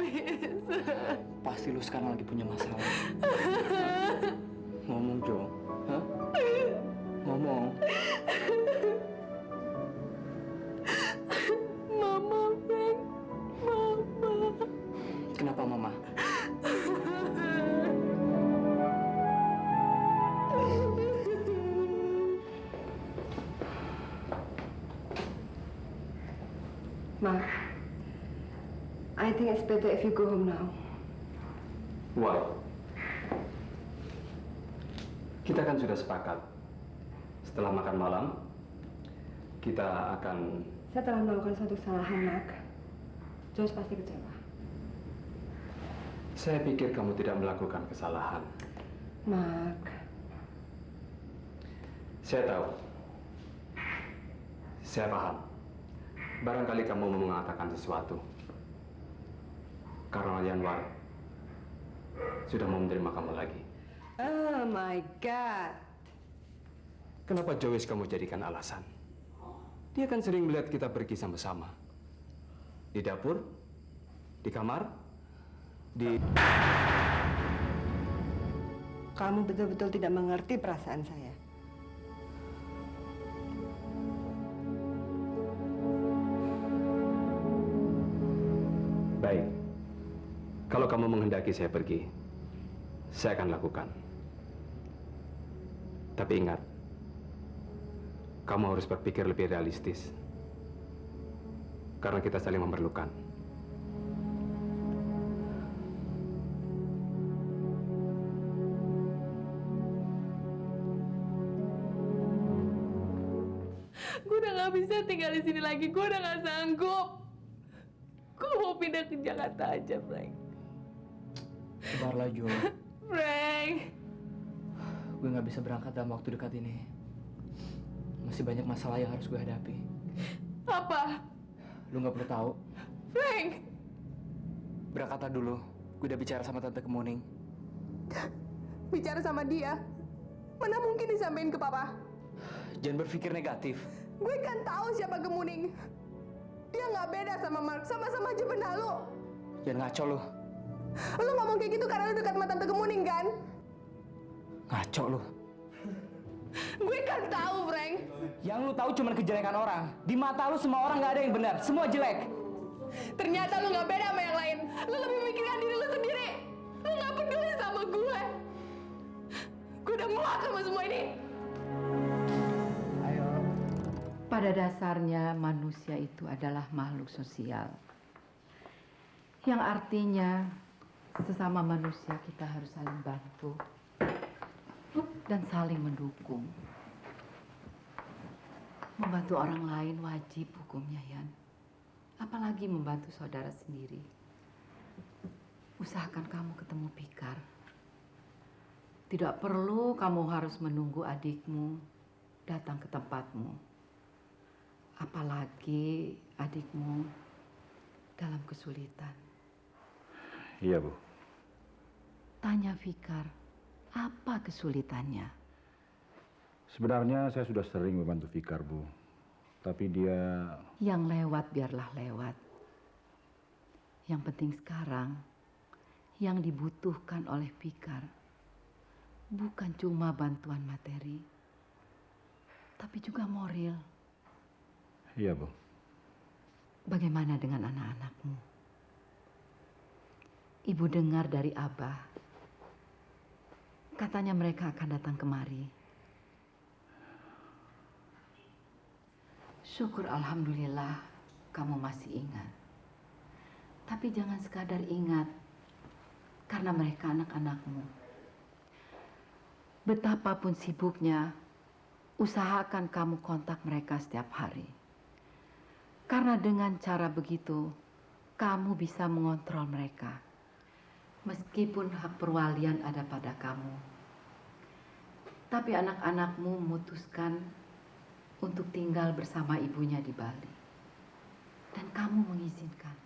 bisa. Pasti lu sekarang lagi punya masalah. Ngomong, Jo. Hah? Ngomong. Mama, Frank. Mama. Kenapa, Mama? Ma, I think it's better if you go home now. Why? Kita kan sudah sepakat. Setelah makan malam, kita akan... Saya telah melakukan suatu kesalahan, Mark. Josh pasti kecewa. Saya pikir kamu tidak melakukan kesalahan. Mark. Saya tahu. Saya paham. Barangkali kamu mau mengatakan sesuatu. Karena Yanwar sudah mau menerima kamu lagi. Oh my God. Kenapa Joyce kamu jadikan alasan? Dia kan sering melihat kita pergi sama-sama. Di dapur, di kamar, di... Kamu betul-betul tidak mengerti perasaan saya. Baik. Kalau kamu menghendaki saya pergi, saya akan lakukan. Tapi ingat, kamu harus berpikir lebih realistis. Karena kita saling memerlukan. Gue udah gak bisa tinggal di sini lagi. Gue udah gak sanggup. Gue mau pindah ke Jakarta aja, Frank. Sabarlah, Jo. Frank. Gue nggak bisa berangkat dalam waktu dekat ini. Masih banyak masalah yang harus gue hadapi. Apa? Lu nggak perlu tahu. Frank. Berangkatlah dulu. Gue udah bicara sama Tante Kemuning. Bicara sama dia. Mana mungkin disampaikan ke Papa? Jangan berpikir negatif. Gue kan tahu siapa Kemuning. Dia nggak beda sama Mark. Sama-sama aja benalu. Jangan ngaco lu. Lu ngomong kayak gitu karena lu dekat sama Tante Kemuning, kan? Ngaco lu. Gue kan tahu, Frank. Yang lu tahu cuma kejelekan orang. Di mata lu semua orang nggak ada yang benar. Semua jelek. Ternyata lu nggak beda sama yang lain. Lu lebih memikirkan diri lu sendiri. Lu nggak peduli sama gue. Gue udah muak sama semua ini. Pada dasarnya manusia itu adalah makhluk sosial. Yang artinya sesama manusia kita harus saling bantu dan saling mendukung. Membantu orang lain wajib hukumnya, Yan. Apalagi membantu saudara sendiri. Usahakan kamu ketemu Pikar. Tidak perlu kamu harus menunggu adikmu datang ke tempatmu. Apalagi adikmu dalam kesulitan. Iya, Bu. Tanya Fikar, apa kesulitannya? Sebenarnya saya sudah sering membantu Fikar, Bu. Tapi dia... Yang lewat biarlah lewat. Yang penting sekarang, yang dibutuhkan oleh Fikar bukan cuma bantuan materi, tapi juga moral. Iya, Bu. Bagaimana dengan anak-anakmu? Ibu dengar dari Abah, katanya mereka akan datang kemari. Syukur alhamdulillah kamu masih ingat. Tapi jangan sekadar ingat, karena mereka anak-anakmu. Betapapun sibuknya, usahakan kamu kontak mereka setiap hari. Karena dengan cara begitu, kamu bisa mengontrol mereka. Meskipun hak perwalian ada pada kamu. Tapi anak-anakmu memutuskan untuk tinggal bersama ibunya di Bali. Dan kamu mengizinkan.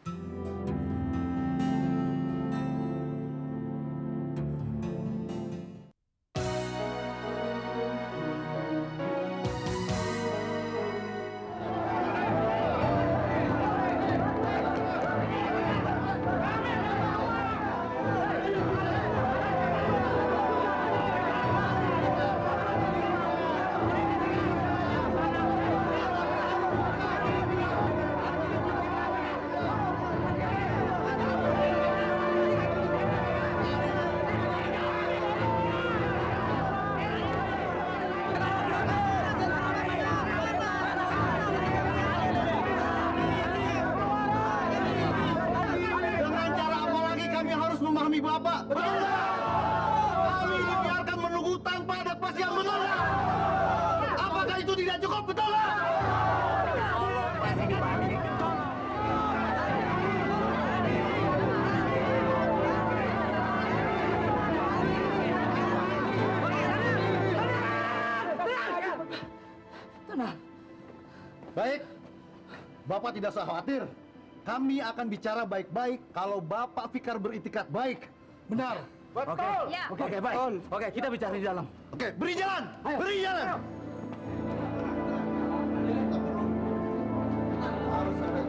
Bapak. Betul nggak? Kami dibiarkan menunggu tanpa ada kepastian, betul nggak? Apakah itu tidak cukup, betul nggak? Baik, Bapak tidak usah khawatir. Kami akan bicara baik-baik kalau Bapak Fikar beritikat baik. Benar? Betul. Ya. Oke, baik. Oke, kita bicara di dalam. Oke, beri jalan! Beri jalan! Harus ada.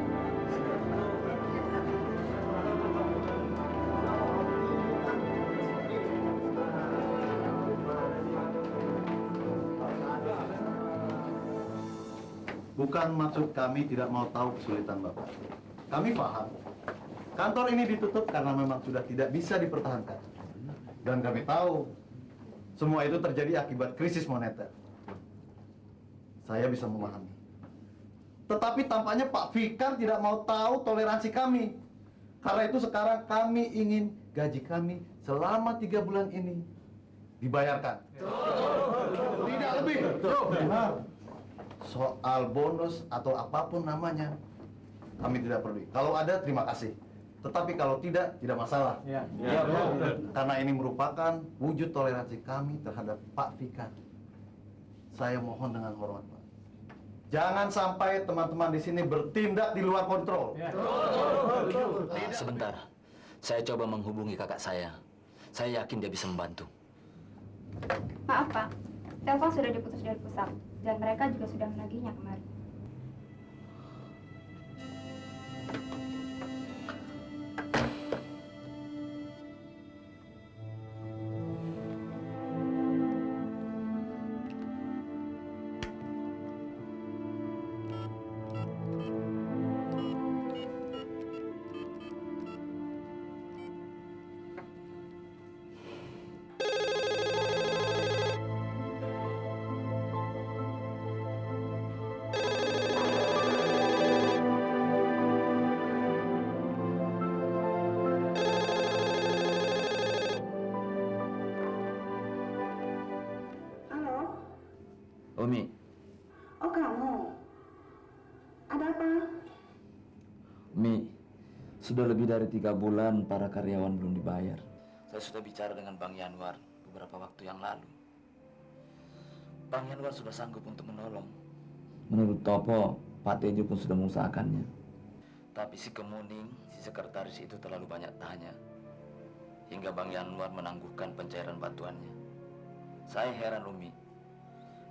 Bukan maksud kami tidak mau tahu kesulitan Bapak. Kami paham. Kantor ini ditutup karena memang sudah tidak bisa dipertahankan. Dan kami tahu semua itu terjadi akibat krisis moneter. Saya bisa memahami. Tetapi tampaknya Pak Fikar tidak mau tahu toleransi kami. Karena itu sekarang kami ingin gaji kami selama 3 bulan ini dibayarkan. Tidak lebih. Benar. Soal bonus atau apapun namanya, kami tidak peduli. Kalau ada, terima kasih. Tetapi kalau tidak, tidak masalah. Ya. Karena ini merupakan wujud toleransi kami terhadap Pak Fikar. Saya mohon dengan hormat, Pak. Jangan sampai teman-teman di sini bertindak di luar kontrol. Sebentar, saya coba menghubungi kakak saya. Saya yakin dia bisa membantu. Maaf Pak, telepon sudah diputus dari pusat dan mereka juga sudah menagihnya kemarin. Umi, Oh kamu? Ada apa? Umi, sudah lebih dari 3 bulan para karyawan belum dibayar. Saya sudah bicara dengan Bang Yanwar beberapa waktu yang lalu. Bang Yanwar sudah sanggup untuk menolong. Menurut Topo, Pak Tejo pun sudah mengusahakannya. Tapi si Kemuning, si sekretaris itu terlalu banyak tanya. Hingga Bang Yanwar menangguhkan pencairan bantuannya. Saya heran, Umi.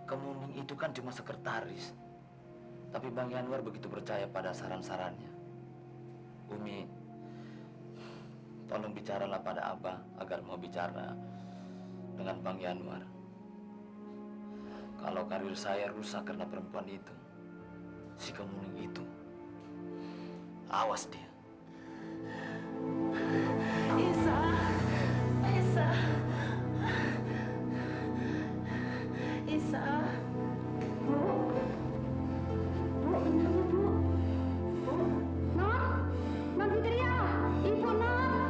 Kemuning itu kan cuma sekretaris. Tapi Bang Yanwar begitu percaya pada saran-sarannya. Umi, tolong bicaralah pada Abah agar mau bicara dengan Bang Yanwar. Kalau karir saya rusak karena perempuan itu, si Kemuning itu, awas dia. Isa. Bu? Bu, bentar ya Bu. Bu, Non, Non Fitria, Ibu Non.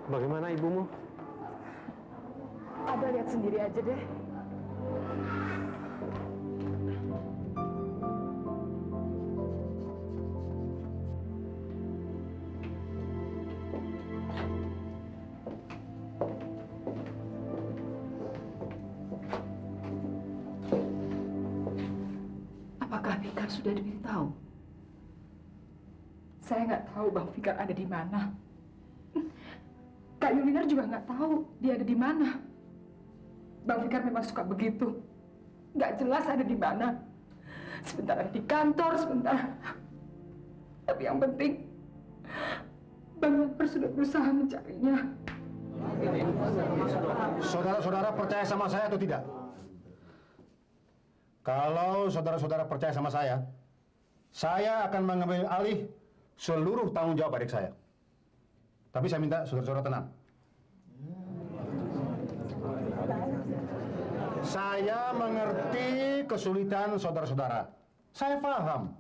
Bagaimana ibumu? Ada lihat sendiri aja deh. Apakah Fikar sudah diberitahu? Saya nggak tahu Bang Fikar ada di mana. Kak Yulinar juga nggak tahu dia ada di mana. Bang Fikar memang suka begitu. Nggak jelas ada di mana. Sebentar ada di kantor, sebentar. Tapi yang penting, Bang Yanwar sudah berusaha mencarinya. Saudara-saudara percaya sama saya atau tidak? Kalau saudara-saudara percaya sama saya akan mengambil alih seluruh tanggung jawab adik saya. Tapi saya minta saudara-saudara tenang. Saya mengerti kesulitan saudara-saudara. Saya paham.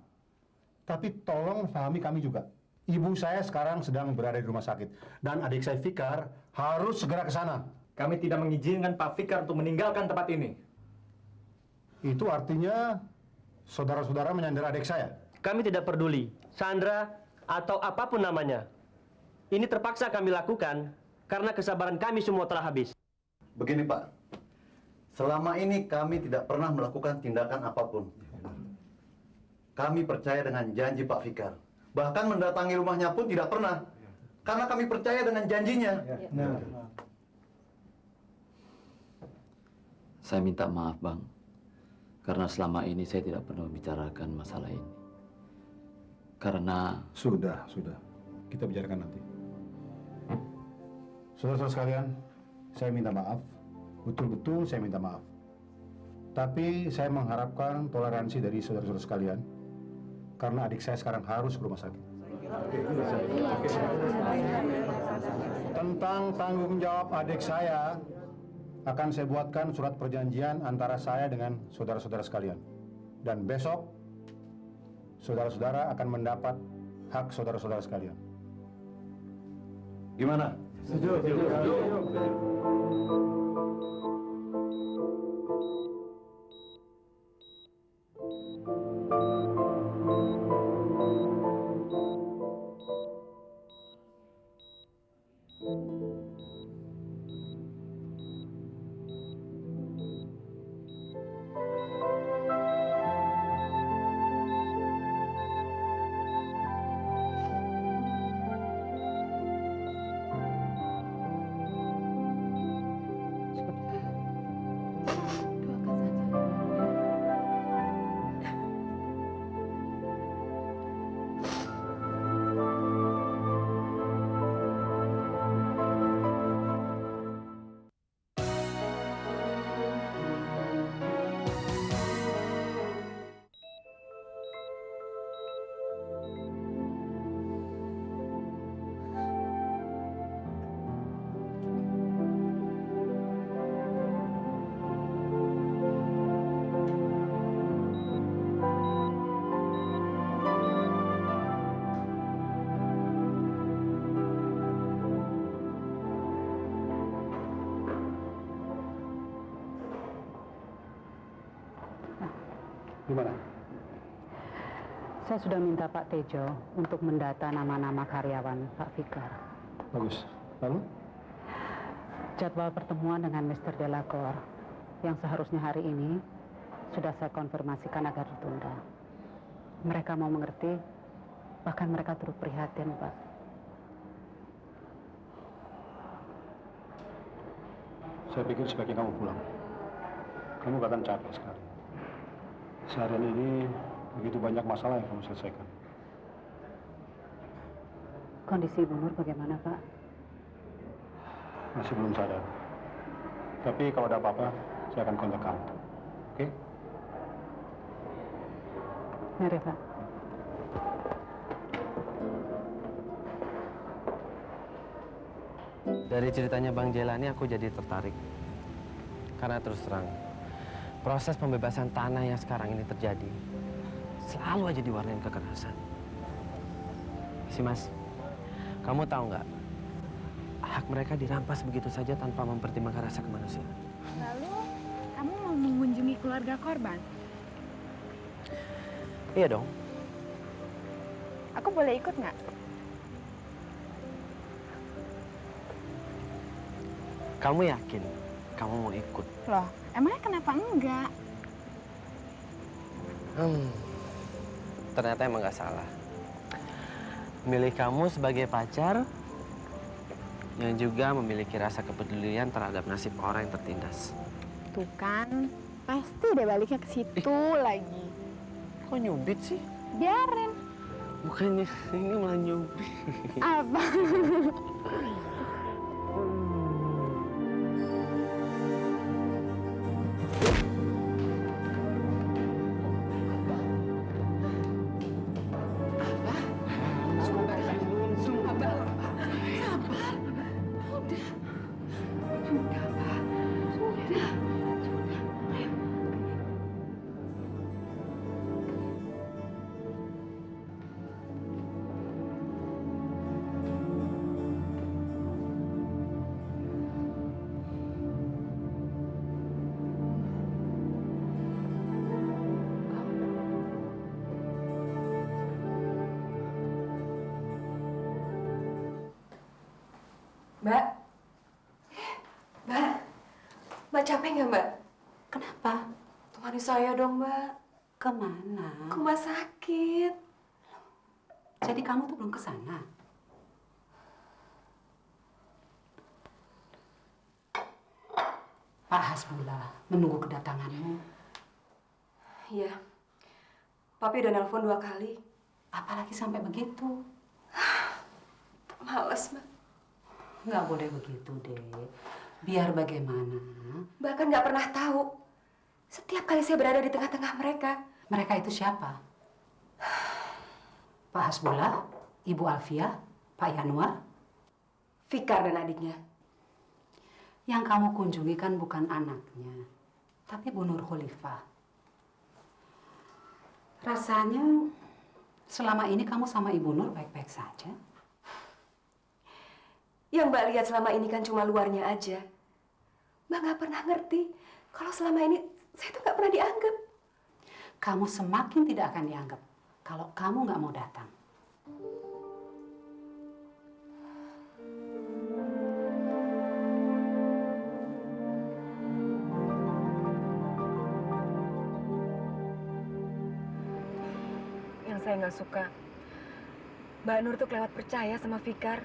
Tapi tolong pahami kami juga. Ibu saya sekarang sedang berada di rumah sakit. Dan adik saya Fikar harus segera ke sana. Kami tidak mengizinkan Pak Fikar untuk meninggalkan tempat ini. Itu artinya saudara-saudara menyandera adik saya. Kami tidak peduli, Sandra atau apapun namanya. Ini terpaksa kami lakukan karena kesabaran kami semua telah habis. Begini Pak, selama ini kami tidak pernah melakukan tindakan apapun. Kami percaya dengan janji Pak Fikar. Bahkan mendatangi rumahnya pun tidak pernah. Karena kami percaya dengan janjinya. Saya minta maaf, Bang. Karena selama ini saya tidak pernah membicarakan masalah ini. Karena... Sudah. Kita bicarakan nanti. Saudara-saudara sekalian, saya minta maaf. Betul-betul saya minta maaf. Tapi saya mengharapkan toleransi dari saudara-saudara sekalian. Karena adik saya sekarang harus ke rumah sakit. Tentang tanggung jawab adik saya, akan saya buatkan surat perjanjian antara saya dengan saudara-saudara sekalian. Dan besok, saudara-saudara akan mendapat hak saudara-saudara sekalian. Gimana? Setuju. Gimana? Saya sudah minta Pak Tejo untuk mendata nama-nama karyawan Pak Fikar. Bagus. Lalu? Jadwal pertemuan dengan Mr. Delacor yang seharusnya hari ini sudah saya konfirmasikan agar ditunda. Mereka mau mengerti, bahkan mereka turut prihatin, Pak. Saya pikir sebaiknya kamu pulang. Kamu kelihatan capek sekali. Seharian ini begitu banyak masalah yang kamu selesaikan. Kondisi Ibu Nur bagaimana, Pak? Masih belum sadar. Tapi kalau ada apa-apa, saya akan kontak kamu. Oke? Mari, Pak. Dari ceritanya Bang Jelani aku jadi tertarik. Karena terus terang, proses pembebasan tanah yang sekarang ini terjadi selalu aja diwarnain kekerasan. Si Mas, kamu tahu nggak? Hak mereka dirampas begitu saja tanpa mempertimbangkan rasa kemanusiaan. Lalu, kamu mau mengunjungi keluarga korban? Iya dong. Aku boleh ikut nggak? Kamu yakin kamu mau ikut? Loh, emangnya kenapa enggak? Ternyata emang nggak salah. Milih kamu sebagai pacar yang juga memiliki rasa kepedulian terhadap nasib orang yang tertindas. Tuh kan, pasti deh baliknya ke situ lagi. Kok nyubit sih? Biarin. Bukannya ini malah nyubit. Apa? Mbak, Mbak capek nggak Mbak? Kenapa? Temani saya dong Mbak. Kemana? Ke rumah sakit. Jadi kamu tuh belum ke sana? Pak Hasbullah menunggu kedatanganmu. Iya. Papi udah nelpon 2 kali. Apalagi sampai begitu? Males, Mbak. Nggak boleh begitu, Dek. Biar bagaimana? Bahkan nggak pernah tahu. Setiap kali saya berada di tengah-tengah mereka. Mereka itu siapa? Pak Hasbullah, Ibu Alfiah, Pak Yanuar? Fikar dan adiknya. Yang kamu kunjungi kan bukan anaknya, tapi Bu Nur Khalifah. Rasanya selama ini kamu sama Ibu Nur baik-baik saja. Yang Mbak lihat selama ini kan cuma luarnya aja. Mbak nggak pernah ngerti kalau selama ini saya tuh nggak pernah dianggap. Kamu semakin tidak akan dianggap kalau kamu nggak mau datang. Yang saya nggak suka, Mbak Nur tuh kelewat percaya sama Fikar.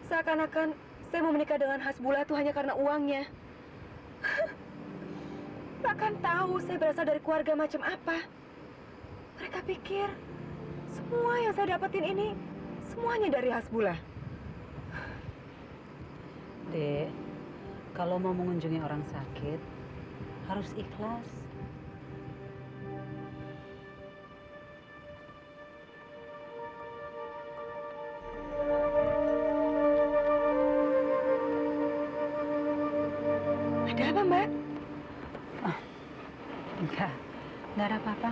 Seakan-akan saya mau menikah dengan Hasbullah itu hanya karena uangnya. Bahkan tahu saya berasal dari keluarga macam apa. Mereka pikir semua yang saya dapetin ini semuanya dari Hasbullah. Dek, kalau mau mengunjungi orang sakit harus ikhlas. Ada apa, Mbak? Enggak ada apa-apa.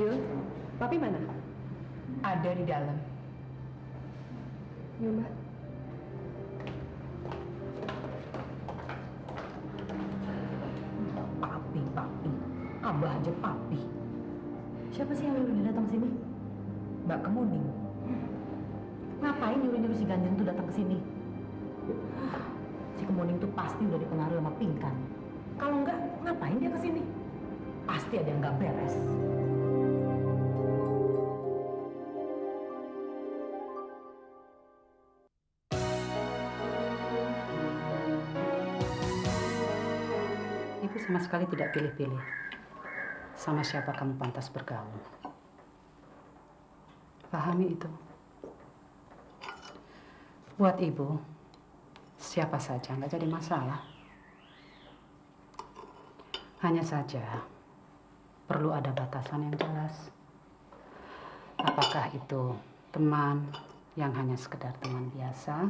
Yul, Papi mana? Ada di dalam. Yuk, Mbak. Papi. Abah aja papi. Siapa sih yang nyuruh dia datang sini? Mbak Kemuning. Ngapain nyuruh-nyuruh si Ganjeng tuh datang ke sini? Si Kemuning tuh pasti udah dipengaruhi sama Pinkan. Kalau enggak, ngapain dia ke sini? Pasti ada yang nggak beres. Ibu sama sekali tidak pilih-pilih sama siapa kamu pantas bergaul. Pahami itu. Buat ibu, siapa saja nggak jadi masalah. Hanya saja perlu ada batasan yang jelas. Apakah itu teman yang hanya sekedar teman biasa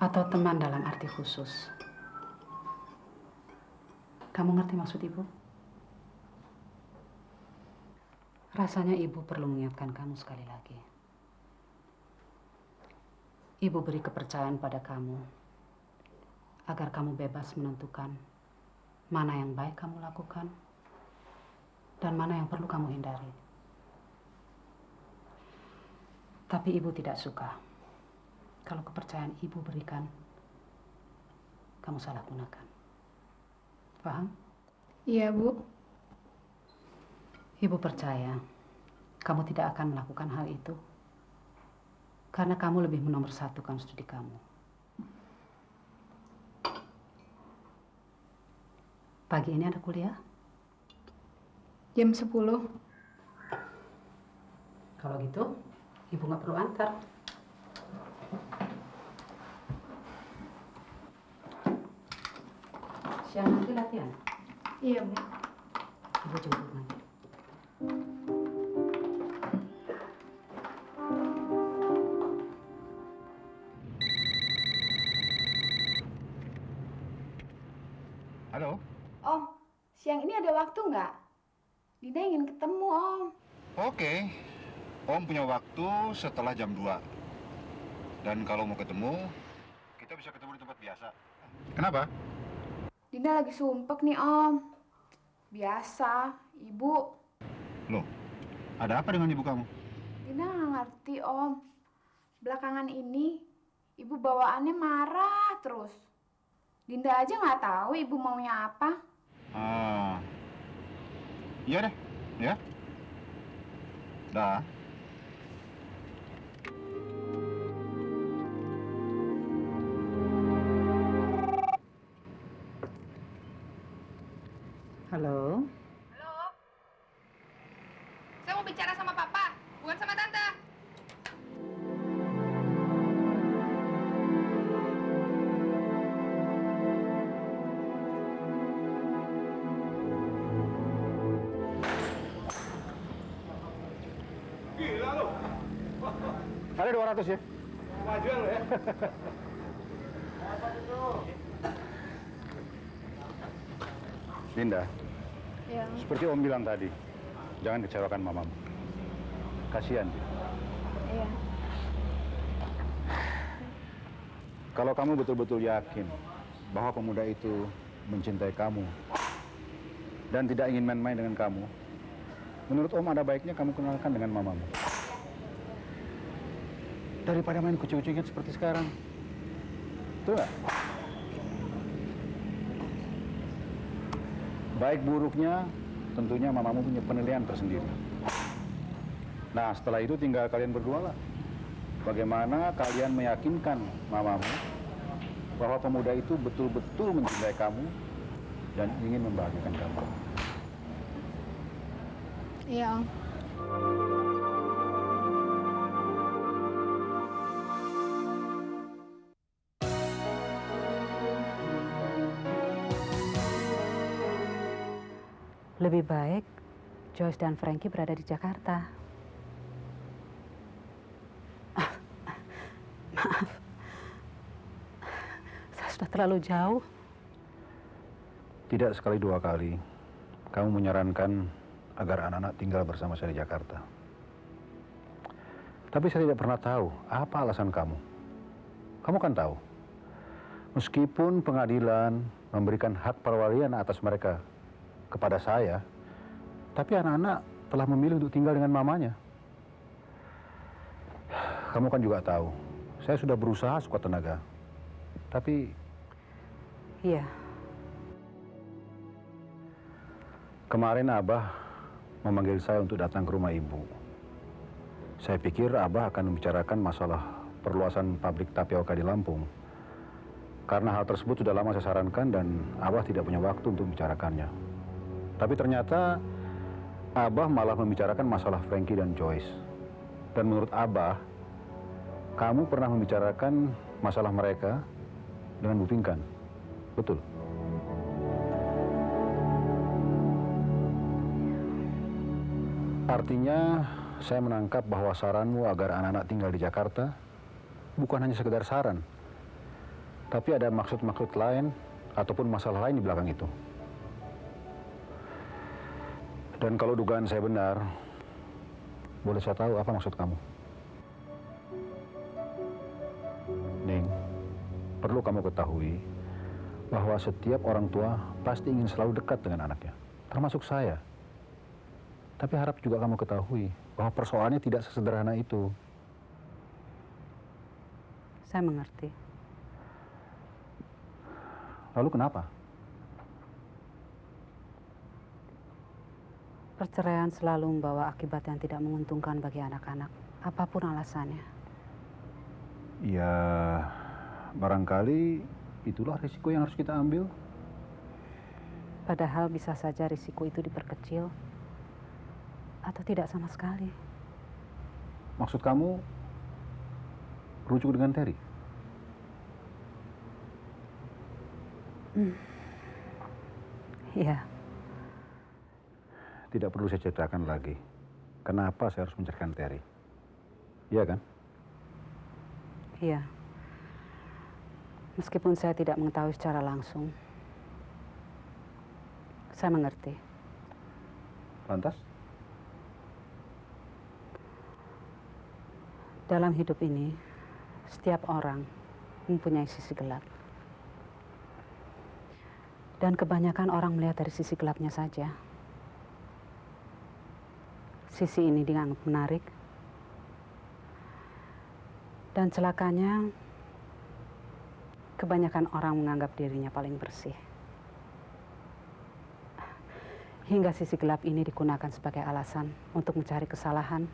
atau teman dalam arti khusus? Kamu ngerti maksud ibu? Rasanya ibu perlu mengingatkan kamu sekali lagi. Ibu beri kepercayaan pada kamu agar kamu bebas menentukan mana yang baik kamu lakukan dan mana yang perlu kamu hindari. Tapi ibu tidak suka kalau kepercayaan ibu berikan kamu salah gunakan. Paham? Iya, Bu. Ibu percaya kamu tidak akan melakukan hal itu karena kamu lebih menomorsatukan studi kamu. Pagi ini ada kuliah? Jam 10. Kalau gitu, ibu nggak perlu antar. Siang nanti latihan? Iya, Bu. Ibu jemput nanti. Halo? Om, siang ini ada waktu nggak? Dina ingin ketemu, Om. Oke, Om punya waktu setelah jam 2. Dan kalau mau ketemu, kita bisa ketemu di tempat biasa. Kenapa? Dinda lagi sumpek nih, Om. Biasa, Ibu. Loh, ada apa dengan ibu kamu? Dinda nggak ngerti, Om. Belakangan ini, Ibu bawaannya marah terus. Dinda aja nggak tahu Ibu maunya apa. Ah, iya deh, ya. Dah. Halo? Halo? Saya mau bicara sama Papa, bukan sama Tante. Gila lu. Ada 200 ya? Kemajuan lo ya. Linda, Ya. seperti Om bilang tadi, jangan kecewakan mamamu. Kasihan dia. Iya. Kalau kamu betul-betul yakin bahwa pemuda itu mencintai kamu dan tidak ingin main-main dengan kamu, menurut Om ada baiknya kamu kenalkan dengan mamamu. Daripada main kucing-kucingan seperti sekarang. Betul nggak? Baik buruknya, tentunya mamamu punya penilaian tersendiri. Nah, setelah itu tinggal kalian berdua lah. Bagaimana kalian meyakinkan mamamu bahwa pemuda itu betul-betul mencintai kamu dan ingin membahagiakan kamu. Iya, Om. Lebih baik Joyce dan Frankie berada di Jakarta. Maaf, saya sudah terlalu jauh. Tidak sekali dua kali, kamu menyarankan agar anak-anak tinggal bersama saya di Jakarta. Tapi saya tidak pernah tahu apa alasan kamu. Kamu kan tahu, meskipun pengadilan memberikan hak perwalian atas mereka kepada saya, tapi anak-anak telah memilih untuk tinggal dengan mamanya. Kamu kan juga tahu, saya sudah berusaha sekuat tenaga, tapi... Iya. Kemarin Abah memanggil saya untuk datang ke rumah Ibu. Saya pikir Abah akan membicarakan masalah perluasan pabrik tapioka di Lampung. Karena hal tersebut sudah lama saya sarankan dan Abah tidak punya waktu untuk membicarakannya. Tapi ternyata Abah malah membicarakan masalah Frankie dan Joyce. Dan menurut Abah, kamu pernah membicarakan masalah mereka dengan Bu Pinkan. Betul? Artinya, saya menangkap bahwa saranmu agar anak-anak tinggal di Jakarta bukan hanya sekedar saran, tapi ada maksud-maksud lain ataupun masalah lain di belakang itu. Dan kalau dugaan saya benar, boleh saya tahu apa maksud kamu? Ning, perlu kamu ketahui bahwa setiap orang tua pasti ingin selalu dekat dengan anaknya, termasuk saya. Tapi harap juga kamu ketahui bahwa persoalannya tidak sesederhana itu. Saya mengerti. Lalu kenapa? Perceraian selalu membawa akibat yang tidak menguntungkan bagi anak-anak, apapun alasannya. Ya, barangkali itulah risiko yang harus kita ambil. Padahal bisa saja risiko itu diperkecil atau tidak sama sekali. Maksud kamu rujuk dengan Terry? Iya. Tidak perlu saya ceritakan lagi kenapa saya harus mencarikan Terry. Iya kan? Iya. Meskipun saya tidak mengetahui secara langsung, saya mengerti. Lantas? Dalam hidup ini, setiap orang mempunyai sisi gelap. Dan kebanyakan orang melihat dari sisi gelapnya saja. Sisi ini dianggap menarik. Dan celakanya, kebanyakan orang menganggap dirinya paling bersih. Hingga sisi gelap ini digunakan sebagai alasan untuk mencari kesalahan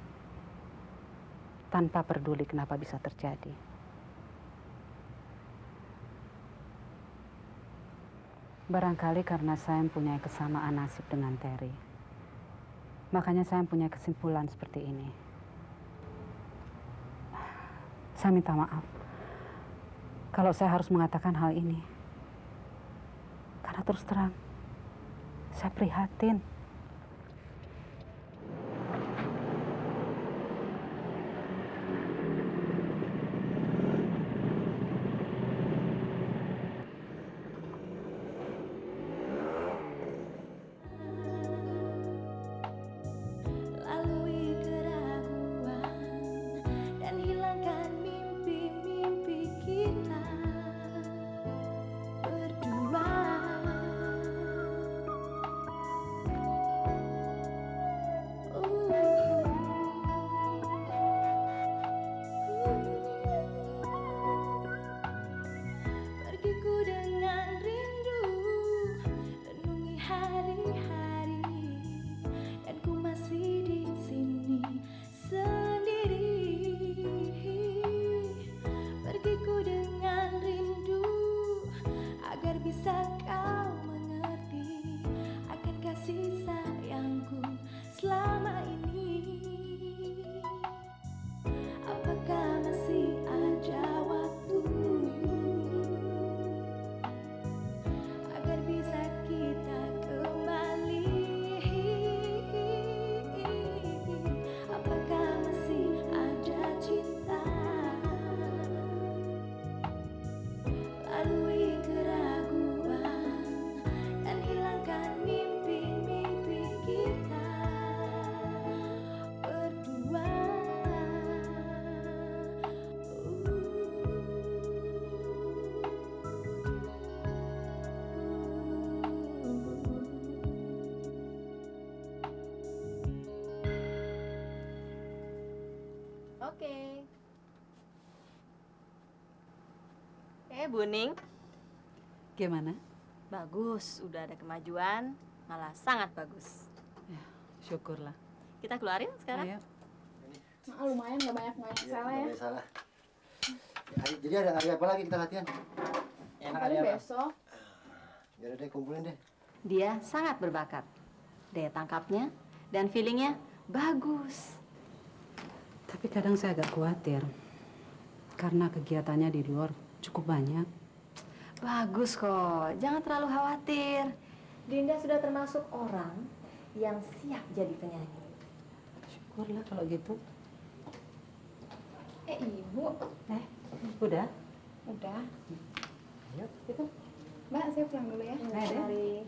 tanpa peduli kenapa bisa terjadi. Barangkali karena saya mempunyai kesamaan nasib dengan Terry. Makanya saya mempunyai kesimpulan seperti ini. Saya minta maaf kalau saya harus mengatakan hal ini. Karena terus terang, saya prihatin. Lalui keraguan dan hilangkan mimpi-mimpi kita berdua. Pergiku dengan rindu, renungi hari-hari, dan ku masih di sini sendiri. Pergiku dengan rindu, agar bisa kau mengerti akan kasih sayangku selama ini. Apakah masih ada waktu agar bisa kita kembali? Apakah masih ada cinta? Lalui keraguan dan hilangkan mimpi-mimpi kita berdua. Oke. Buning. Gimana? Bagus, udah ada kemajuan, malah sangat bagus. Ya, syukurlah. Kita keluarin sekarang. Ayo. Nah, lumayan nggak banyak salah ya. Salah. Jadi ada hari apa lagi kita latihan? Paling besok. Ya udah deh, kumpulin deh. Dia sangat berbakat. Daya tangkapnya dan feelingnya bagus. Tapi kadang saya agak khawatir. Karena kegiatannya di luar cukup banyak. Bagus kok, jangan terlalu khawatir. Dinda sudah termasuk orang yang siap jadi penyanyi. Syukurlah kalau gitu. Ibu. Udah? Udah. Ayo, gitu. Mbak, saya pulang dulu ya. Mari.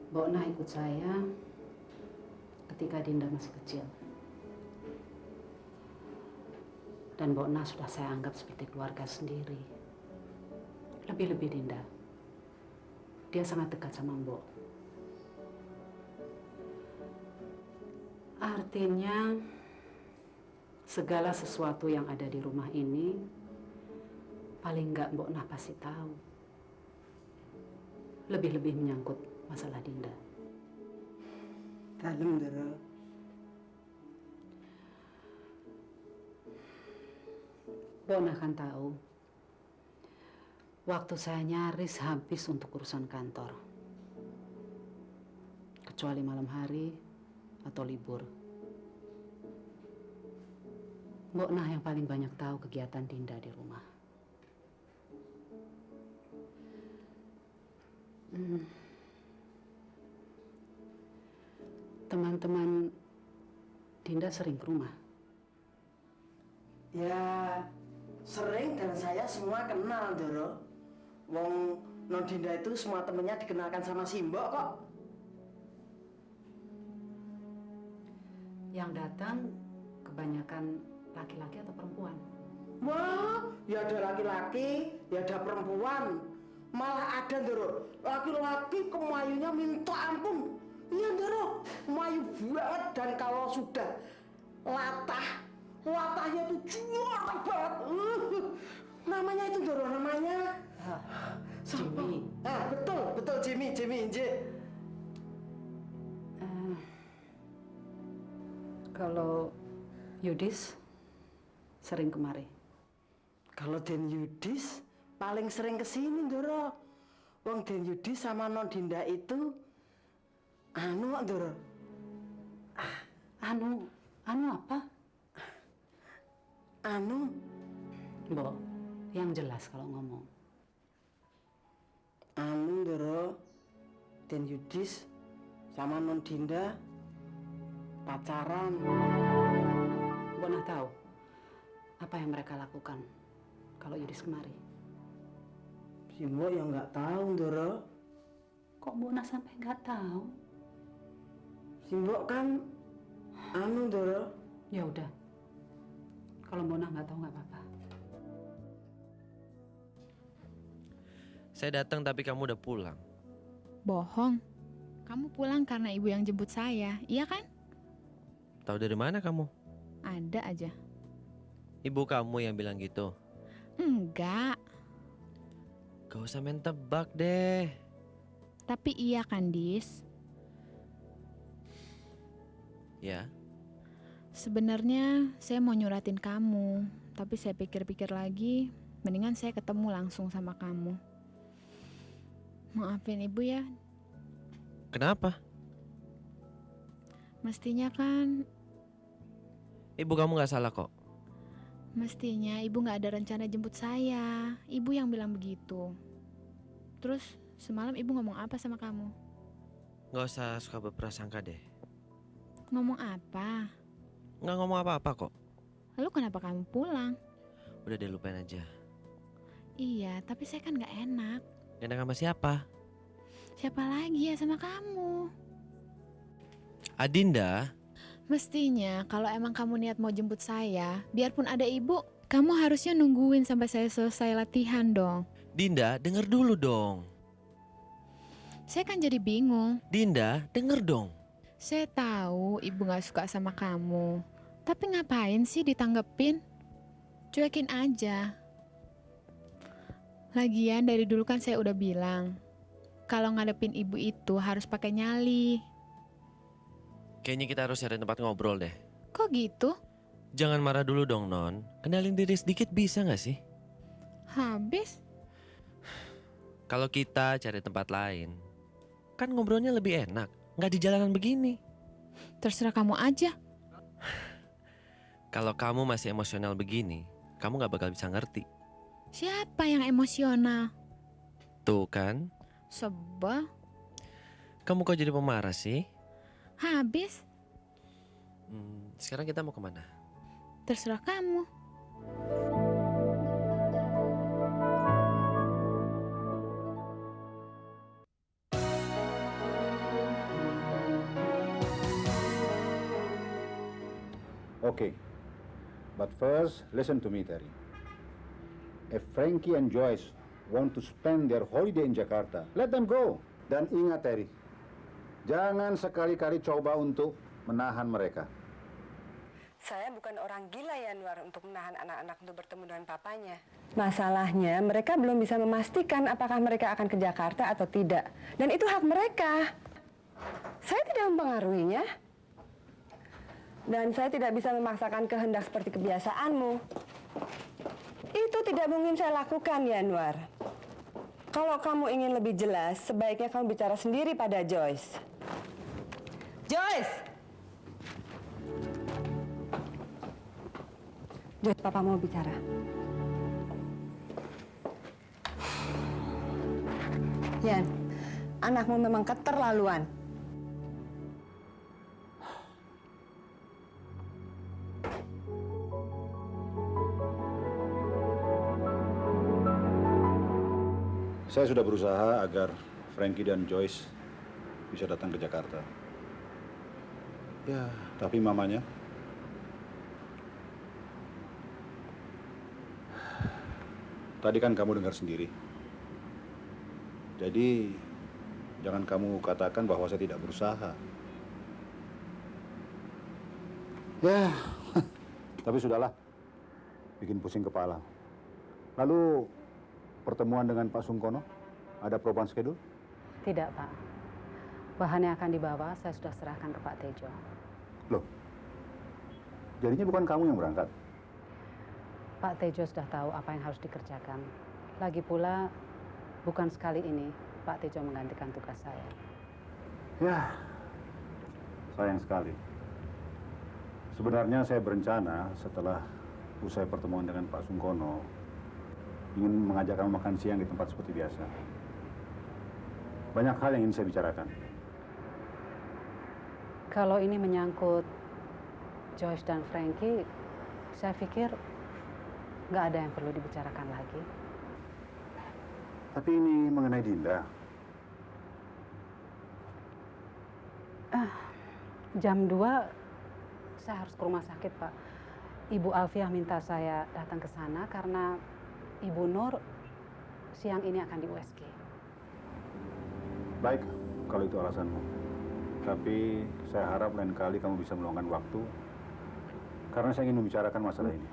Mbok Nah ikut saya ketika Dinda masih kecil. Dan Mbok Nah sudah saya anggap seperti keluarga sendiri. Lebih-lebih Dinda. Dia sangat dekat sama Mbok. Artinya segala sesuatu yang ada di rumah ini Paling nggak Mbok Nah pasti tahu. Lebih-lebih menyangkut masalah Dinda. Dalem, Doro. Mbok Nah kan tahu. Waktu saya nyaris habis untuk urusan kantor. Kecuali malam hari atau libur. Mbok Nah yang paling banyak tahu kegiatan Dinda di rumah. Teman-teman Dinda sering ke rumah? Ya, sering dan saya semua kenal, Doro. Wong Non Dinda itu semua temennya dikenalkan sama Simbok kok. Yang datang kebanyakan laki-laki atau perempuan? Wah, ya ada laki-laki, ya ada perempuan. Malah ada, Doro, laki-laki kemayunya minta ampun. Iya, Doro, mayu banget. Dan kalau sudah latahnya tuh juara banget. Namanya itu, Doro, namanya Jimmy. Betul Jimmy, Inje. Kalau Yudis sering kemari? Kalau Den Yudis paling sering kesini, Doro. Wong Den Yudis sama Non Dinda itu Doro. Anu apa? Mbok, yang jelas kalau ngomong. Doro, Den Yudis sama Non Dinda pacaran. Mbok Nah tahu apa yang mereka lakukan kalau Yudis kemari? Mbok yang nggak tahu, Doro. Kok Mbok Nah sampai nggak tahu? Mbok kan Doro. Ya udah. Kalau Mbok Nah nggak tahu nggak apa-apa. Saya datang tapi kamu udah pulang. Bohong. Kamu pulang karena ibu yang jemput saya, iya kan? Tahu dari mana kamu? Ada aja. Ibu kamu yang bilang gitu? Enggak. Gak usah main tebak deh. Tapi iya kan, Dis? Ya. Sebenarnya saya mau nyuratin kamu, tapi saya pikir-pikir lagi, mendingan saya ketemu langsung sama kamu. Maafin ibu ya. Kenapa? Mestinya kan, Ibu kamu gak salah kok. mestinya ibu gak ada rencana jemput saya. Ibu yang bilang begitu. Terus semalam ibu ngomong apa sama kamu? Gak usah suka berprasangka deh. Ngomong apa? Gak ngomong apa-apa kok. Lalu kenapa kamu pulang? Udah deh, lupain aja. Iya, tapi saya kan gak enak. Gak enak sama siapa? Siapa lagi ya, sama kamu? Adinda. Mestinya kalau emang kamu niat mau jemput saya, biarpun ada ibu, kamu harusnya nungguin sampai saya selesai latihan dong. Dinda, denger dulu dong. Saya kan jadi bingung. Dinda, denger dong. Saya tahu ibu gak suka sama kamu, tapi ngapain sih ditanggepin? Cuekin aja. Lagian dari dulu kan saya udah bilang, kalau ngadepin ibu itu harus pakai nyali. Kayaknya kita harus cari tempat ngobrol deh. Kok gitu? Jangan marah dulu dong, Non. Kendalin diri sedikit bisa gak sih? Habis? Kalau kita cari tempat lain, kan ngobrolnya lebih enak. Nggak di jalanan begini. Terserah kamu aja. Kalau kamu masih emosional begini, kamu nggak bakal bisa ngerti. Siapa yang emosional? Tuh kan? Sebel. Kamu kok jadi pemarah sih? Habis? Sekarang kita mau kemana? Terserah kamu. Okay, but first, listen to me, Terry. If Frankie and Joyce want to spend their holiday in Jakarta, let them go. Dan ingat, Terry, jangan sekali-kali coba untuk menahan mereka. Saya bukan orang gila ya, Anwar, untuk menahan anak-anak untuk bertemu dengan papanya. Masalahnya, mereka belum bisa memastikan apakah mereka akan ke Jakarta atau tidak. Dan itu hak mereka. Saya tidak mempengaruhinya. Dan saya tidak bisa memaksakan kehendak seperti kebiasaanmu. Itu tidak mungkin saya lakukan, ya, Anwar. Kalau kamu ingin lebih jelas, sebaiknya kamu bicara sendiri pada Joyce. Joyce! Joyce, Papa mau bicara. Yan, anakmu memang keterlaluan. Saya sudah berusaha agar Frankie dan Joyce bisa datang ke Jakarta. Ya, tapi mamanya tadi kan kamu dengar sendiri. Jadi, jangan kamu katakan bahwa saya tidak berusaha. Ya, tapi sudahlah. Bikin pusing kepala. Lalu, pertemuan dengan Pak Sungkono, ada perubahan schedule? Tidak, Pak. Bahan yang akan dibawa saya sudah serahkan ke Pak Tejo. Loh, jadinya bukan kamu yang berangkat? Pak Tejo sudah tahu apa yang harus dikerjakan. Lagi pula, bukan sekali ini Pak Tejo menggantikan tugas saya. Ya, sayang sekali. Sebenarnya saya berencana setelah usai pertemuan dengan Pak Sungkono, ingin mengajak kamu makan siang di tempat seperti biasa. Banyak hal yang ingin saya bicarakan. Kalau ini menyangkut Joyce dan Frankie, saya pikir nggak ada yang perlu dibicarakan lagi. Tapi ini mengenai Dinda. Jam 2 saya harus ke rumah sakit, Pak. Ibu Alfiah minta saya datang ke sana karena Ibu Nur siang ini akan di USG. Baik, kalau itu alasanmu. Tapi saya harap lain kali kamu bisa meluangkan waktu. Karena saya ingin membicarakan masalah ini.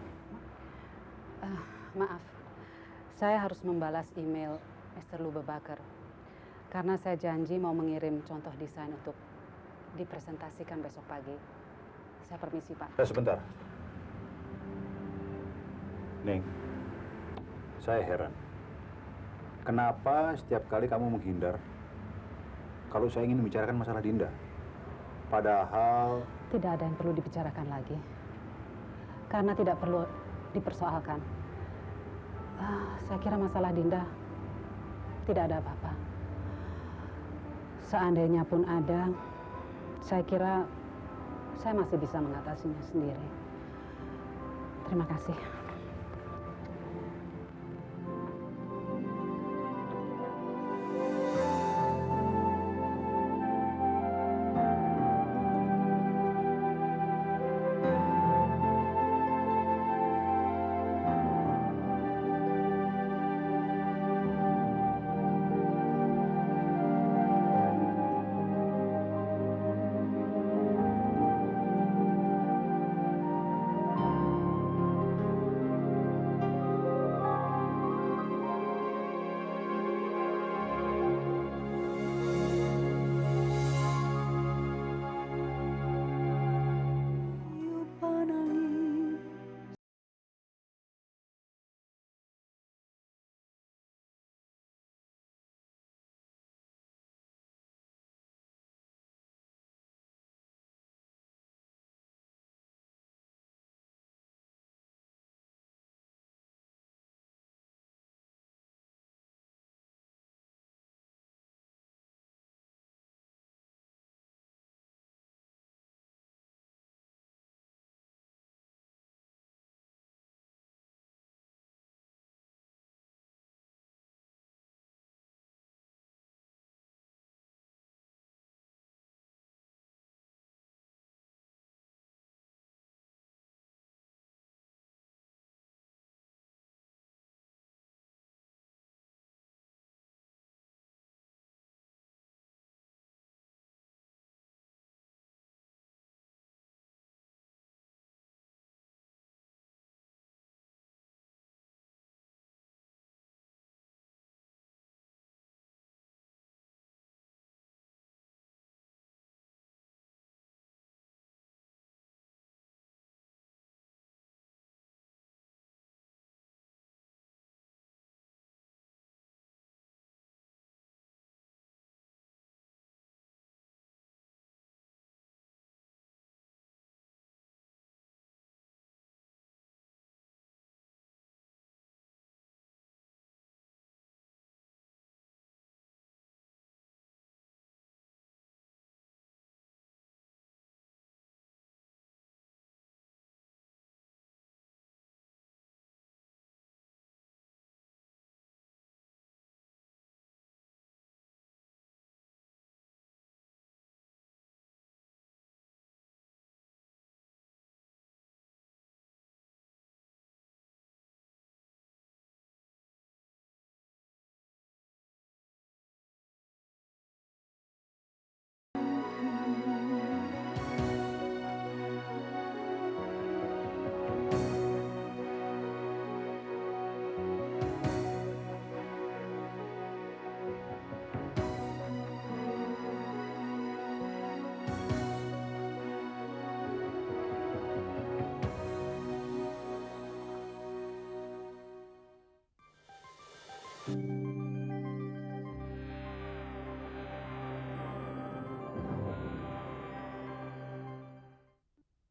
Maaf, saya harus membalas email Mr. Lubebakar. Karena saya janji mau mengirim contoh desain untuk dipresentasikan besok pagi. Saya permisi, Pak. Sebentar. Neng, saya heran. Kenapa setiap kali kamu menghindar kalau saya ingin membicarakan masalah Dinda? Padahal... Tidak ada yang perlu dibicarakan lagi. Karena tidak perlu dipersoalkan. Saya kira masalah Dinda tidak ada apa-apa. Seandainya pun ada, saya kira saya masih bisa mengatasinya sendiri. Terima kasih.